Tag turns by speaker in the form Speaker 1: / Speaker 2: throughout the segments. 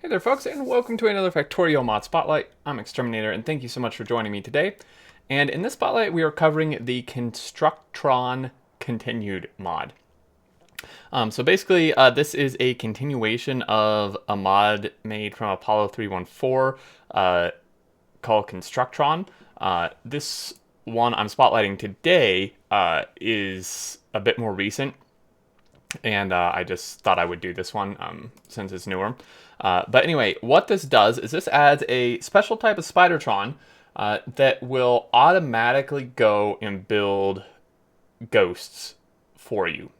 Speaker 1: Hey there folks, and welcome to another Factorio mod spotlight. I'm Exterminator, and thank you so much for joining me today. And in this spotlight, we are covering the Constructron Continued mod. So basically, this is a continuation of a mod made from Apollo 314 called Constructron. This one I'm spotlighting today is a bit more recent, and I just thought I would do this one since it's newer. But anyway, what this does is this adds a special type of Spidertron that will automatically go and build ghosts for you.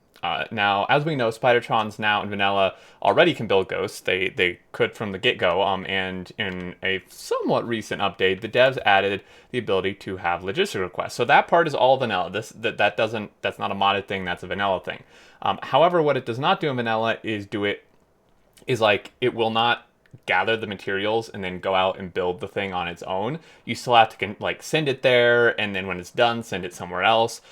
Speaker 1: Now, as we know, Spidertrons now in vanilla already can build ghosts. They could from the get-go, and in a somewhat recent update, the devs added the ability to have logistic requests. So that part is all vanilla. That's not a modded thing. That's a vanilla thing. However, what it does not do in vanilla is it will not gather the materials and then go out and build the thing on its own. You still have to send it there, and then when it's done, send it somewhere else.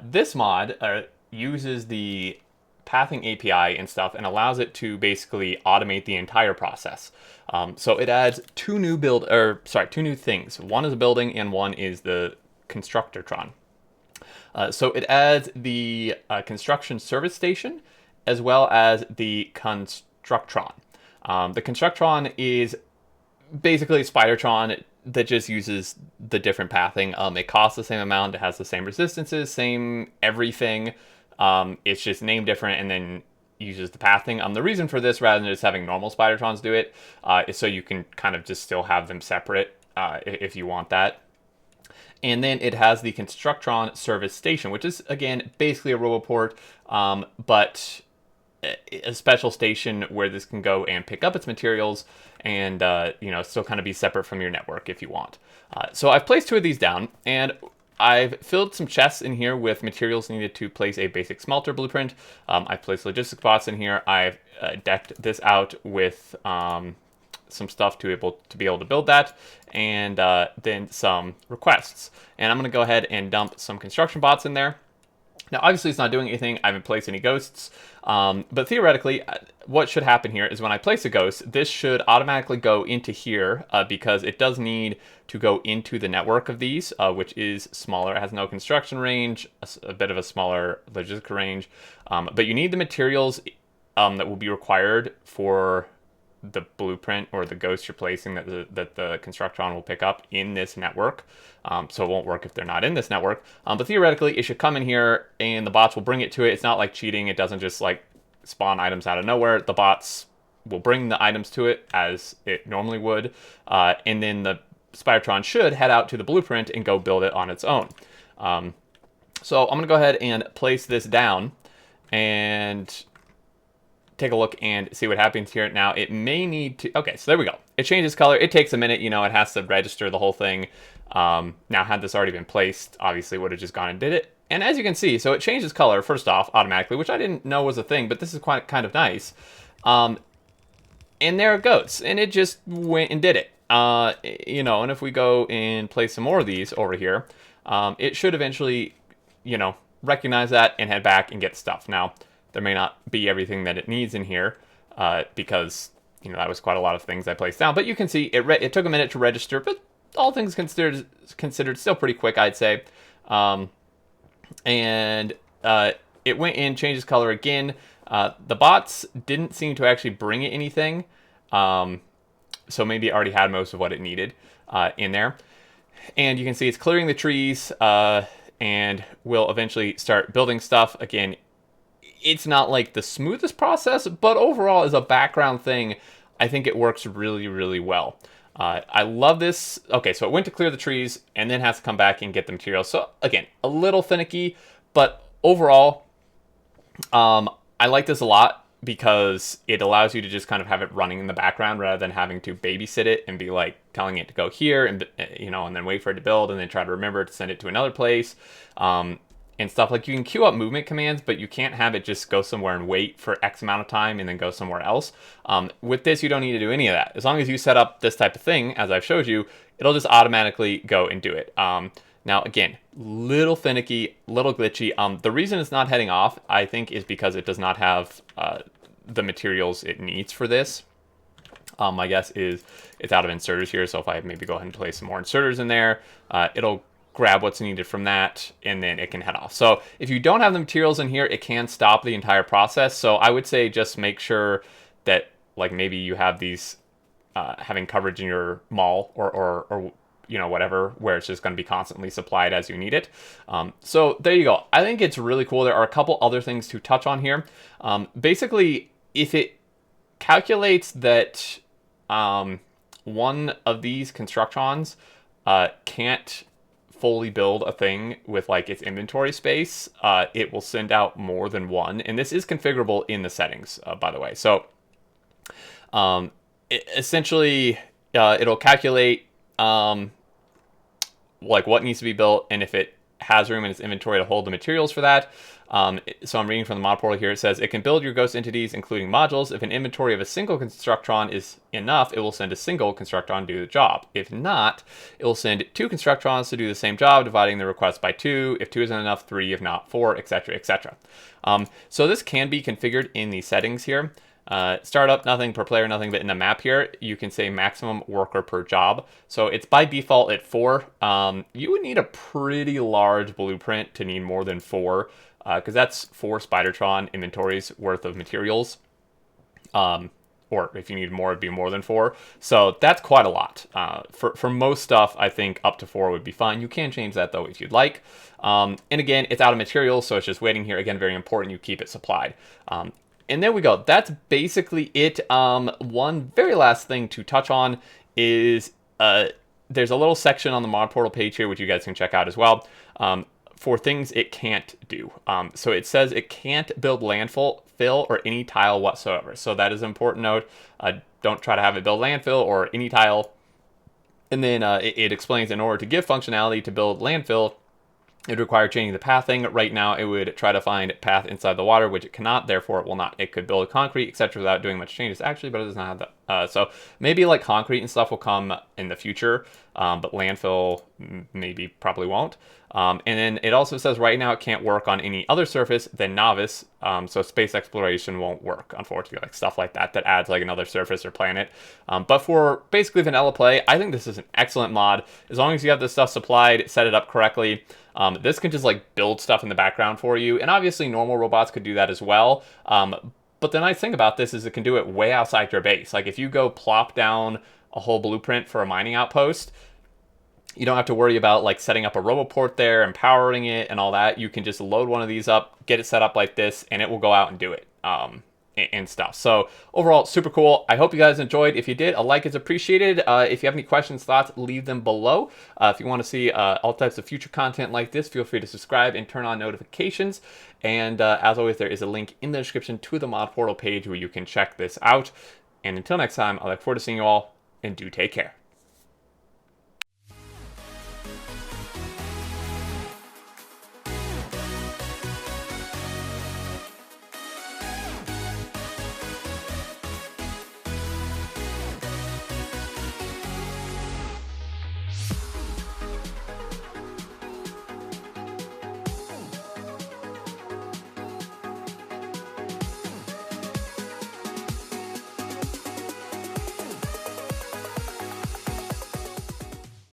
Speaker 1: This mod uses the pathing API and stuff and allows it to basically automate the entire process. So it adds two new things. One is a building and one is the Constructron. So it adds the construction service station as well as the Constructron. The Constructron is basically a Spidertron that just uses the different pathing. It costs the same amount, it has the same resistances, same everything. It's just named different and then uses the pathing. The reason for this, rather than just having normal Spidertrons do it, is so you can kind of just still have them separate if you want that. And then it has the Constructron service station, which is, again, basically a Roboport, but a special station where this can go and pick up its materials and, still kind of be separate from your network if you want. So I've placed two of these down, and I've filled some chests in here with materials needed to place a basic smelter blueprint. I've placed logistic bots in here. I've decked this out with some stuff to be able to build that, and then some requests. And I'm going to go ahead and dump some construction bots in there. Now, obviously, it's not doing anything. I haven't placed any ghosts. But theoretically, what should happen here is when I place a ghost, this should automatically go into here because it does need to go into the network of these, which is smaller. It has no construction range, a bit of a smaller logistic range. But you need the materials that will be required for the blueprint or the ghost you're placing that the Constructron will pick up in this network. So it won't work if they're not in this network. But theoretically, it should come in here and the bots will bring it to it. It's not like cheating. It doesn't just spawn items out of nowhere. The bots will bring the items to it as it normally would. And then the Spidertron should head out to the blueprint and go build it on its own. So I'm going to go ahead and place this down and take a look and see what happens here. Now, it may need to... Okay, so there we go. It changes color. It takes a minute. It has to register the whole thing. Now, had this already been placed, obviously would have just gone and did it. And as you can see, so it changes color, first off, automatically, which I didn't know was a thing, but this is quite kind of nice. And there it goes. And it just went and did it. And if we go and place some more of these over here, it should eventually, recognize that and head back and get stuff. Now, there may not be everything that it needs in here because, that was quite a lot of things I placed down. But you can see it took a minute to register, but all things considered still pretty quick, I'd say. And it went in, changes color again. The bots didn't seem to actually bring it anything. So maybe it already had most of what it needed in there. And you can see it's clearing the trees and will eventually start building stuff. Again, it's not like the smoothest process, but overall as a background thing, I think it works really, really well. I love this. Okay, so it went to clear the trees and then has to come back and get the materials. So again, a little finicky, but overall, I like this a lot because it allows you to just kind of have it running in the background rather than having to babysit it and be telling it to go here and, and then wait for it to build and then try to remember to send it to another place. And stuff you can queue up movement commands, but you can't have it just go somewhere and wait for X amount of time and then go somewhere else. With this, you don't need to do any of that. As long as you set up this type of thing, as I've showed you, it'll just automatically go and do it. Now, again, little finicky, little glitchy. The reason it's not heading off, I think, is because it does not have the materials it needs for this. My guess is it's out of inserters here, so if I maybe go ahead and place some more inserters in there, it'll grab what's needed from that, and then it can head off. So if you don't have the materials in here, it can stop the entire process. So I would say just make sure that, like, maybe you have these having coverage in your mall or you know, whatever, where it's just going to be constantly supplied as you need it. So there you go. I think it's really cool. There are a couple other things to touch on here. Basically, if it calculates that one of these Constructrons can't fully build a thing with like its inventory space, it will send out more than one. And this is configurable in the settings, by the way. So essentially, it'll calculate like what needs to be built, and if it has room in its inventory to hold the materials for that. So I'm reading from the mod portal here. It says it can build your ghost entities, including modules. If an inventory of a single Constructron is enough, it will send a single Constructron to do the job. If not, it will send 2 Constructrons to do the same job, dividing the request by 2. If 2 isn't enough, 3. If not, 4, etc., etc. So this can be configured in the settings here. Startup, nothing per player, nothing, but in the map here, you can say maximum worker per job. So it's by default at 4. You would need a pretty large blueprint to need more than 4, because that's 4 Spidertron inventories worth of materials. Or if you need more, it'd be more than 4. So that's quite a lot. For most stuff, I think up to 4 would be fine. You can change that, though, if you'd like. And again, it's out of materials, so it's just waiting here. Again, very important you keep it supplied. And there we go. That's basically it. One very last thing to touch on is there's a little section on the mod portal page here, which you guys can check out as well, for things it can't do. So it says it can't build landfill or any tile whatsoever. So that is an important note. Don't try to have it build landfill or any tile. And then it explains in order to give functionality to build landfill, it would require changing the pathing. Right now, it would try to find path inside the water, which it cannot. Therefore, it will not. It could build concrete, etc., without doing much changes, actually, but it does not have that. So maybe like concrete and stuff will come in the future, but landfill maybe probably won't. And then it also says right now it can't work on any other surface than novice. So space exploration won't work, unfortunately, like stuff like that adds like another surface or planet. But for basically vanilla play, I think this is an excellent mod. As long as you have this stuff supplied, set it up correctly. This can just like build stuff in the background for you. And obviously normal robots could do that as well. But the nice thing about this is it can do it way outside your base. Like if you go plop down a whole blueprint for a mining outpost, you don't have to worry about like setting up a roboport there and powering it and all that. You can just load one of these up, get it set up like this, and it will go out and do it. And stuff. So overall, super cool. I hope you guys enjoyed. If you did, a like is appreciated. If you have any questions, thoughts, leave them below. If you want to see all types of future content like this, feel free to subscribe and turn on notifications. And as always, there is a link in the description to the mod portal page where you can check this out. And until next time, I look forward to seeing you all, and do take care.